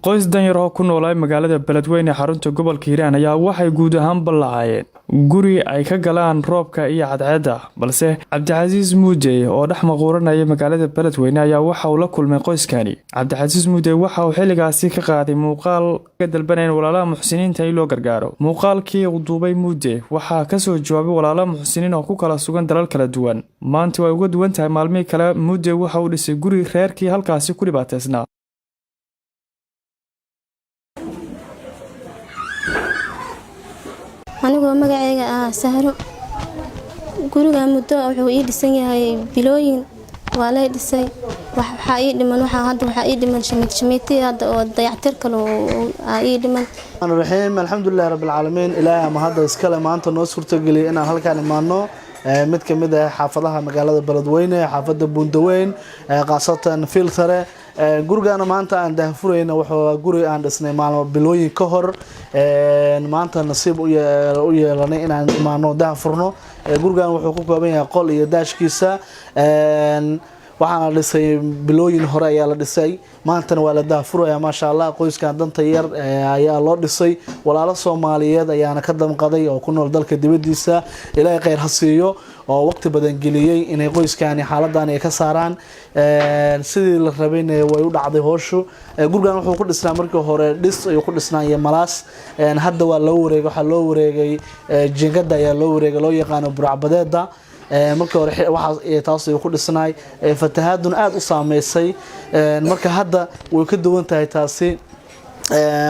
qoys danyar oo ku noolay magaalada Beledweyne xarunta gobolka Hiiraan ayaa waxay guud ahaan balaayeen guri ay ka galaan roobka iyo cadceedda balse Cabdicasiis Muude oo dhex maquuranaya magaalada Beledweyne ayaa waxa uu la kulmay qoyskani. Cabdicasiis Muude waxa uu xilligaasi ka qaaday muuqaal ka dalbanaya walaalaha muxsiniinta in loo gargaaro. Muuqaalkii uu duubay Muude waxa ka soo jawaabay walaalaha muxsiniin oo ku kala sugan dalal kala duwan. Maanta way uga duwan tahay maalmihii kale. Muude waxa uu dhisay guri reerkii halkaasi ku dhibaateysnaa. anigoo magacayga Sahro guriga muddo wuxuu ii dhisan yahay bilooyin waa la dhisay waxa ii dhiman waxa ii dhiman shamiiti hadda oo dayactir kale oo ii dhiman raxiim alxamdulillaah rabbil caalamiin ilaahay ma hadda iskale maanta noo suurtageliyay inaan halkaan imaano mid ka mid ah xaafadaha magaalada Beledweyne xaafada Buundaweyn qaasatan filtare gurigaana maanta aan daahfurayna wuxuu guri aan dhisnay maalmo bilooyin ka hor maanta nasiib u yeelanay inaan imaano daahfurno gurigan wuxuu ku kooban yahay qol iyo daashkiisa waxaana dhisay bilooyin hore ayaa la dhisay maantana waa la daahfuraya maasha Allah qoyskan danta yar ayaa loo dhisay walaalo Soomaaliyeed ayaana ka damqaday oo ku nool dalka dibadiisa ilaahay khayr ha siiyo oo waqti badan geliyay inay qoyskani xaaladan ay ka saaraan sidii la rabayna way u dhacday hooshu gurigan wuxuu ku dhisnaa markii hore dhis ayuu ku dhisnaa iyo malaas hadda waa loo wareegay waxa loo wareegay jingada ayaa loo wareegay loo yaqaan buracbadeeda markii hore waxa taas ay ku dhisnay fatahaadun aad u saameysay marka hadda way ka duwan tahay taasi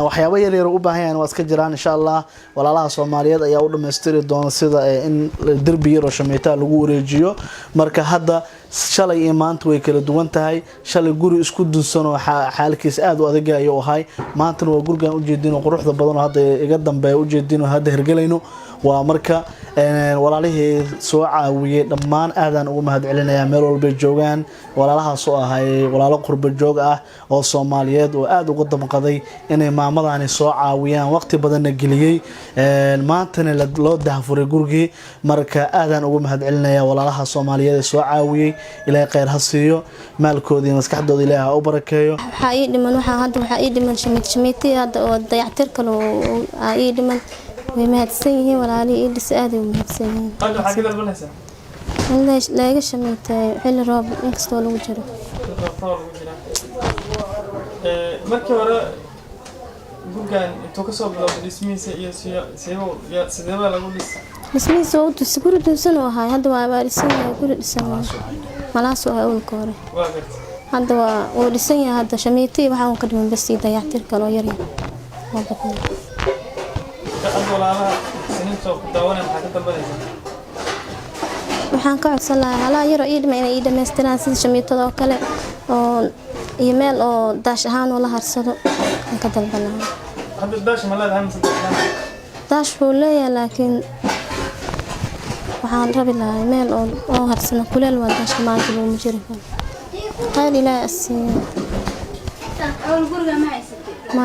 waxyaabo yar yar u baahan waa iska jiraan insha Allah walaalaha Soomaaliyeed ayaa u dhameystiri doona sida in derbi yar oo shamiita lagu wareejiyo marka hadda shalay iyo maanta way kala duwan tahay shalay guri isku dunsan oo xaalkiisa aad u adag ayuu ahay maanta waa gurigan u jeedino quruxda badan oo hadda iga dambeeyo u jeedino hadda hergalayno waa marka walaalihii soo caawiyay dhammaan aadan ugu mahadcelinayaa meel walba joogan walaalahaas oo ahay walaalo qurbo joog ah oo Soomaaliyeed oo aad ugu damqaday inay maamadani soo caawiyaan waqti badan geliyay maantana loo daahfuray gurigii marka aadan ugu mahadcelinayaa walaalaha Soomaaliyeed ee soo caawiyay ilaahay khayr ha siiyo maalkoodii maskaxdooda ilaahay ha u barakeeyo waxa ii dhiman waxa ii dhiman shamiiti hadda oo dayactir kale oo ii dhiman way mahadsan yihiin walaalihii ii dhis aad u mahadsan yihiin waxa ka dalbanaysa laga shamiitay xilli roob inkastoo lagu jiro markii hore gurigan intuu ka soo bilowday dhismihiisa iyo sidee lagu dhisay dhismihiisa oo guri dunsan oo ahay hadda waa baarisan yahay guri dhisan malaas oo awalka hore hadda waa dhisan yahay hadda shamiiti waxa uu ka dhiman bas dayactir kale oo yar yar waa badan waxaan ka codsan lahaa halaa yar oo ii dhimay inay ii dhameystiraan sida shamiitada oo kale oo iyo meel oo daash ahaan oo la harsado aan ka dalbanayo hadda daash ma leedahay mise daash wuu leeyahay laakiin waxaan rabi lahaa meel oo harsana kuleel waa daash maanta lagu jiro khayr ilaahay asiiyo أول برجر ما يصير. ما